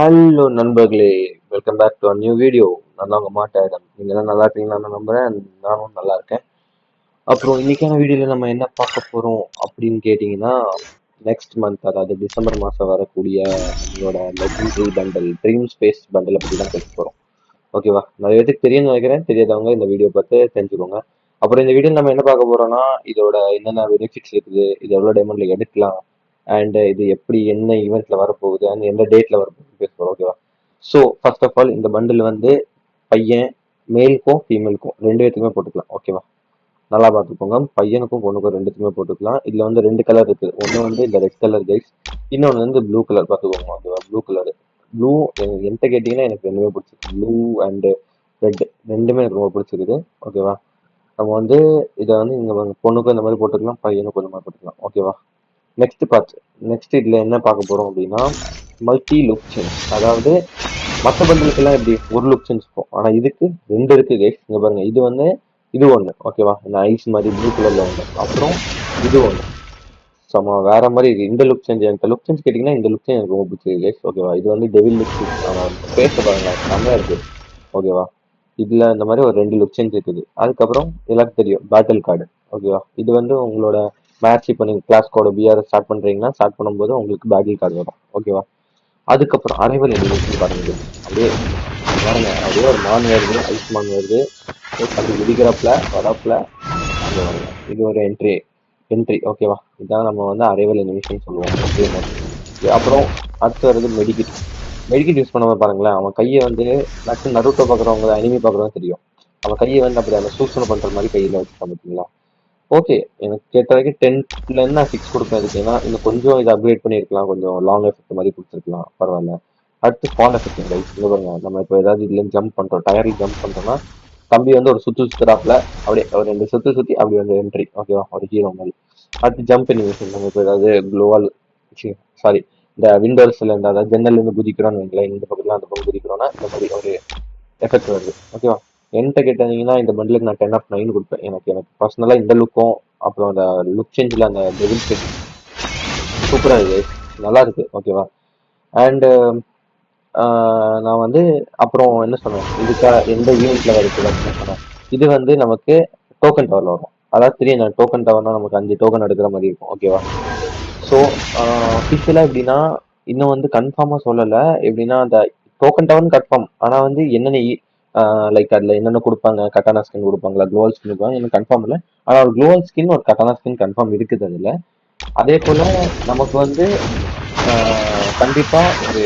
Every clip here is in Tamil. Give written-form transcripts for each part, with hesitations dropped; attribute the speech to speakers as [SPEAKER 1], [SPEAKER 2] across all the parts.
[SPEAKER 1] ஹலோ நண்பர்களே, welcome back to new video. நான் தான் உங்க மாட்டாயிடம். நீங்களாம் நல்லா இருக்கீங்கன்னு நான் நம்புறேன். நானும் நல்லா இருக்கேன். அப்புறம் இன்னைக்கான வீடியோல நம்ம என்ன பார்க்க போறோம் அப்படின்னு கேட்டிங்கன்னா, நெக்ஸ்ட் மந்த் அதாவது டிசம்பர் மாசம் வரக்கூடிய நம்மளோட லெஜெண்டரி பண்டல் ட்ரீம் ஸ்பேஸ் பண்டலை பற்றி தான் பேச போறோம். ஓகேவா? நிறைய பேருக்கு தெரியும்னு நினைக்கிறேன். தெரியாதவங்க இந்த வீடியோ பார்த்து தெரிஞ்சுக்கோங்க. அப்புறம் இந்த வீடியோ நம்ம என்ன பார்க்க போறோம்னா, இதோட என்னென்ன பெனிஃபிட்ஸ் இருக்குது, இது எவ்வளோ டைமண்ட்ல எடுக்கலாம், அண்ட் இது எப்படி என்ன ஈவெண்ட்ல வரப்போகுது அண்ட் எந்த டேட்ல வரப்போகுது பேச போறோம். ஓகேவா? ஸோ ஃபர்ஸ்ட் ஆஃப் ஆல் இந்த பண்டில் வந்து பையன் மேலுக்கும் ஃபீமேலுக்கும் ரெண்டு பேத்துக்குமே போட்டுக்கலாம். ஓகேவா? நல்லா பார்த்துக்கோங்க. பையனுக்கும் பொண்ணுக்கும் ரெண்டுத்துக்குமே போட்டுக்கலாம். இதுல வந்து ரெண்டு கலர் இருக்கு. ஒன்று வந்து இந்த ரெட் கலர் கைஸ், இன்னொன்று வந்து ப்ளூ கலர் பார்த்துக்கோங்க. ஓகேவா? Blue colour. ப்ளூ என்கிட்ட கேட்டிங்கன்னா எனக்கு ரெண்டுமே பிடிச்சிருக்கு. ப்ளூ அண்ட் ரெட் ரெண்டுமே எனக்கு ரொம்ப பிடிச்சிருக்குது. ஓகேவா? நம்ம வந்து இதை வந்து இங்கே பொண்ணுக்கும் இந்த மாதிரி போட்டுக்கலாம், பையனுக்கும் இந்த மாதிரி போட்டுக்கலாம். ஓகேவா? Next part. நெக்ஸ்ட் இதுல என்ன பார்க்க போறோம் அப்படின்னா, மல்டி லுக் சேஞ்ச். அதாவது மற்ற பண்டலுக்கெல்லாம் எப்படி ஒரு லுக் சேஞ்ச் இருக்கும், ஆனா இதுக்கு ரெண்டு இருக்கு கைஸ். இங்க பாருங்க, இது வந்து இது ஒண்ணு. ஓகேவா? இந்த ஐஸ் மாதிரி ப்ளூ கலர்ல ஒண்ணு, அப்புறம் இது ஒண்ணு. சம வேற மாதிரி இருக்கு. இந்த லுக் சேஞ்ச் எனக்கு லுக் சேஞ்ச் கேட்டீங்கன்னா இந்த லுக் சேஞ்ச் எனக்கு ரொம்ப பிடிச்சிருக்கு கைஸ். ஓகேவா? இது வந்து டெவில் லுக் பேச பாருங்க, செம்மையா இருக்கு. ஓகேவா? இதுல இந்த மாதிரி ஒரு ரெண்டு லுக் சேஞ்ச் இருக்குது. அதுக்கப்புறம் எல்லாருக்கும் தெரியும் பேட்டில் கார்டு. ஓகேவா? இது வந்து உங்களோட மேட்ச் இப்போ நீங்க கிளாஸ் கோட பிஆர் ஸ்டார்ட் பண்றீங்கன்னா ஸ்டார்ட் பண்ணும்போது உங்களுக்கு பேட்டில் கார்டு வரும். ஓகேவா? அதுக்கப்புறம் அரைவல் எலிமினேஷன் பாருங்க. அப்படியே பாருங்க, அப்படியே ஒரு மான் வருது, ஐஸ் மான் வருது. அப்படி குதிக்கிறப்பல வரப்பல அங்க வருங்க. இது ஒரு என்ட்ரி. ஓகேவா? இதான் நம்ம வந்து அரைவல் எலிமினேஷன் சொல்லுவோம். ஓகே. அப்புறம் அடுத்து வருது மெடிக்கிட். மெடிக்கிட் யூஸ் பண்ணாம பாருங்களேன், அவன் கையை வந்து நருட்டோ பாக்குறவங்க அனிமி பாக்குறவங்க தெரியும். அவன் கையை வந்து அப்படி அந்த சூசனை பண்ற மாதிரி கையில வச்சுட்டான் பார்த்தீங்களா? ஓகே. எனக்கு கேட்ட வரைக்கும் 10ல இருந்து நான் 6 கொடுப்பேன் இதுக்கு. ஏன்னா இன்னும் கொஞ்சம் இதை அப்கிரேட் பண்ணியிருக்கலாம், கொஞ்சம் லாங் எஃபெக்ட் மாதிரி கொடுத்துருக்கலாம், பரவாயில்ல. அடுத்து ஃபால் எஃபெக்ட் கைஸ். இங்க பாருங்க, நம்ம இப்போ ஏதாவது இதுல ஜம்ப் பண்றோம், டயர்ல ஜம்ப் பண்றோம்னா தம்பி வந்து ஒரு சுத்துறாப்புல அப்படியே ஒரு ரெண்டு சுத்தி அப்படி வந்து என்ட்ரி. ஓகேவா? ஒரு ஹீரோ மாதிரி. அடுத்து ஜம்ப் அனிமேஷன். நம்ம இப்போ ஏதாவது குளோவால் சாரி இந்த விண்டோஸ்ல இருந்து அதாவது ஜன்னல்ல இருந்து குதிக்கிறோம்னு வைங்களேன், இந்த பக்கத்துல அந்த பக்கம் குதிக்கிறோம்னா இந்த மாதிரி ஒரு எஃபெக்ட் வருது. ஓகேவா? என்கிட்ட கேட்டீங்கன்னா இந்த பண்டிலுக்கு நான் 10/9 கொடுப்பேன். எனக்கு பர்சனலா இந்த லுக்கும் அப்புறம் அந்த லுக் சேஞ்சில் அந்த டெவில் செட் சூப்பரா இருக்கு, நல்லா இருக்கு. ஓகேவா? அண்ட் நான் வந்து அப்புறம் என்ன சொன்னேன், இதுக்கா எந்த ஈவெண்ட்ல வருது அப்படின்னு சொன்னேன். இது வந்து நமக்கு டோக்கன் டவர்ல வரும். அதாவது தெரியும், டோக்கன் டவர்னா நமக்கு 5 டோக்கன் எடுக்கிற மாதிரி இருக்கும். ஓகேவா? ஸோ அஃபிஷியலா எப்படின்னா இன்னும் வந்து கன்ஃபார்மா சொல்லல. எப்படின்னா அந்த டோக்கன் டவர்னு கன்ஃபார்ம், ஆனா வந்து என்னென்ன லைக் அதுல என்னென்ன கொடுப்பாங்க, கட்டானா ஸ்கின் கொடுப்பாங்களா, குளோவல் ஸ்கின் கொடுப்பாங்க, இன்னும் கன்ஃபார்ம் இல்லை. ஆனா ஒரு குளோவல் ஸ்கின் ஒரு கட்டானா ஸ்கின் கன்ஃபார்ம் இருக்குது அதுல. அதே போல நமக்கு வந்து கண்டிப்பா ஒரு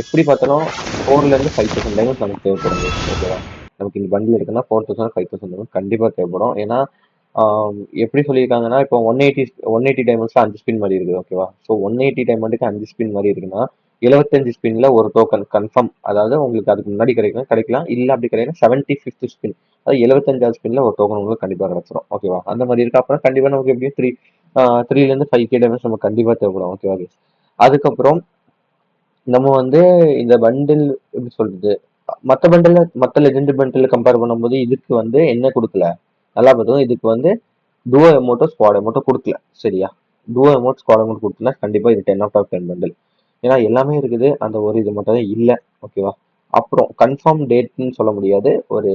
[SPEAKER 1] எப்படி பார்த்தாலும் 4ல இருந்து 5000 டைமண்ட்ஸ் நமக்கு தேவைப்படும். ஓகேவா? நமக்கு இந்த பண்டில் இருக்குன்னா 4000 5000 டைமண்ட் கண்டிப்பா தேவைப்படும். ஏன்னா எப்படி சொல்லியிருக்காங்கன்னா இப்போ 180 டைமண்ட்ஸ்ல 5 ஸ்பின் மாதிரி இருக்குது. ஓகேவா? ஸோ 180 டைமண்டுக்கு 5 ஸ்பின் மாதிரி இருக்குன்னா 75 ஸ்பின்ல ஒரு டோக்கன் கன்ஃபார்ம். அதாவது உங்களுக்கு அதுக்கு முன்னாடி கிடைக்கலாம், இல்ல அப்படி கிடைக்கலாம் 75th ஸ்பின், அதாவது 75வது ஸ்பின்ல ஒரு டோக்கன் உங்களுக்கு கண்டிப்பா கிடைச்சிரும். ஓகேவா? அந்த மாதிரி இருக்கு. அப்புறம் கண்டிப்பா நமக்கு எப்படியும் 3ல இருந்து 5K டைமண்ட்ஸ் நமக்கு கண்டிப்பா தேவைப்படும். ஓகேவா? அதுக்கப்புறம் நம்ம வந்து இந்த பண்டில் எப்படி சொல்றது, மற்ற லெஜெண்ட் பண்டில் கம்பேர் பண்ணும்போது இதுக்கு வந்து என்ன கொடுக்கல, நல்லா பார்த்தோம். இதுக்கு வந்து டூவோ எமௌண்ட்டோ ஸ்குவாட் எமௌண்ட்டோ கொடுக்கல. சரியா? டூவோ எமௌண்ட் ஸ்குவாட் எமௌண்ட் கொடுக்கல. கண்டிப்பா இது 10/10 பண்டில். ஏன்னா எல்லாமே இருக்குது, அந்த ஒரு இது மட்டும் தான் இல்லை. ஓகேவா? அப்புறம் கன்ஃபார்ம் டேட்னு சொல்ல முடியாது. ஒரு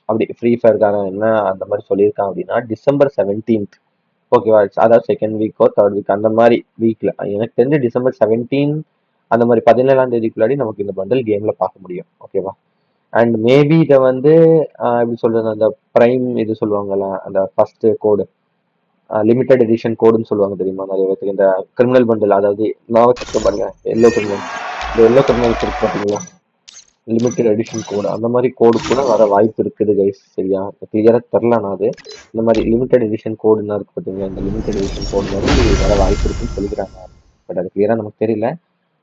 [SPEAKER 1] அப்படி ஃப்ரீ ஃபயருக்காக என்ன அந்த மாதிரி சொல்லியிருக்கான் அப்படின்னா டிசம்பர் 17th. ஓகேவா? அதாவது செகண்ட் வீக்கோ தேர்ட் வீக் அந்த மாதிரி வீக்ல, எனக்கு தெரிஞ்சு டிசம்பர் 17 அந்த மாதிரி 17ஆம் தேதிக்குள்ளாடி நமக்கு இந்த பண்டல் கேம்ல பார்க்க முடியும். ஓகேவா? அண்ட் மேபி இதை வந்து எப்படி சொல்றது, அந்த பிரைம் இது சொல்லுவாங்கல்ல, அந்த ஃபர்ஸ்ட் கோடு லிமிடெட் எடிஷன் கோடுன்னு சொல்லுவாங்க தெரியுமா நிறைய பேருக்கு. இந்த கிரிமினல் பண்டில், அதாவது நான் பாருங்க எல்லோ கிரிமினல், இந்த எல்லோ கிரிமினல் இருக்கு பார்த்தீங்களா, லிமிடெட் எடிஷன் கோடு, அந்த மாதிரி கோடு கூட வர வாய்ப்பு இருக்குது கைஸ். சரியா? கிளியரா தெரில. நான் அது இந்த மாதிரி லிமிடெட் எடிஷன் கோடுன்னா இருக்கு பார்த்தீங்களா, இந்த லிமிடெட் எடிஷன் கோடு மாதிரி வர வாய்ப்பு இருக்குன்னு சொல்லிக்கிறாங்க. பட் அது கிளியரா நமக்கு தெரியல.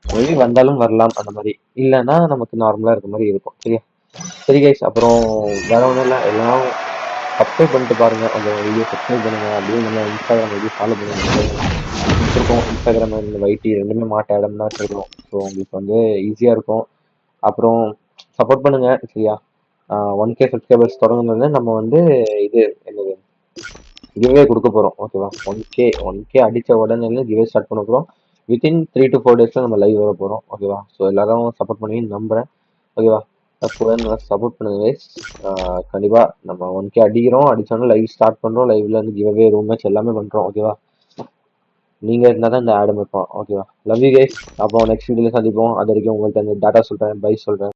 [SPEAKER 1] மேபி வந்தாலும் வரலாம் அந்த மாதிரி, இல்லைன்னா நமக்கு நார்மலா இருக்க மாதிரி இருக்கும். சரியா? சரி கைஸ், அப்புறம் வேற ஒன்றும் இல்லை. எல்லாம் சப்ஸ்கிரைப் பண்ணிட்டு பாருங்க, அந்த வீடியோ சப்ஸ்கிரைப் பண்ணுங்க. அப்படியே நம்ம இன்ஸ்டாகிராம் ஐடி ஃபாலோ பண்ணுங்க. வச்சிருக்கோம் இன்ஸ்டாகிராம் இந்த வைட்டி ரெண்டுமே மாட்ட இடம் தான் வச்சிருக்கோம். ஸோ உங்களுக்கு வந்து ஈஸியா இருக்கும். அப்புறம் சப்போர்ட் பண்ணுங்க. சரியா? 1K சப்ஸ்கிரைபர்ஸ் தொடங்குனது நம்ம வந்து இது என்னது கிவ்வே கொடுக்க போறோம். ஓகேவா? 1K அடிச்ச உடனே கிவ்வே ஸ்டார்ட் பண்ண போறோம். வித்தின் 3 to 4 டேஸில் நம்ம லைவ் வர போகிறோம். ஓகேவா? ஸோ எல்லாரும் சப்போர்ட் பண்ணி நம்புகிறேன். ஓகேவா? கூட நல்லா சப்போர்ட் பண்ணுங்க guys. கண்டிப்பாக நம்ம 1K அடிக்கிறோம். அடிச்சோன்னா லைவ் ஸ்டார்ட் பண்ணுறோம். லைவ்ல வந்து கிவ்அவே ரூம் மேட்ச் எல்லாமே பண்ணுறோம். ஓகேவா? நீங்க இருந்தால் தான் இந்த ஆடு வைப்போம். ஓகேவா? Love you guys. அப்போ நெக்ஸ்ட் வீடியோவில் சந்திப்போம். அது வரைக்கும் உங்கள்கிட்ட இந்த டாட்டா சொல்கிறேன், பை சொல்கிறேன்.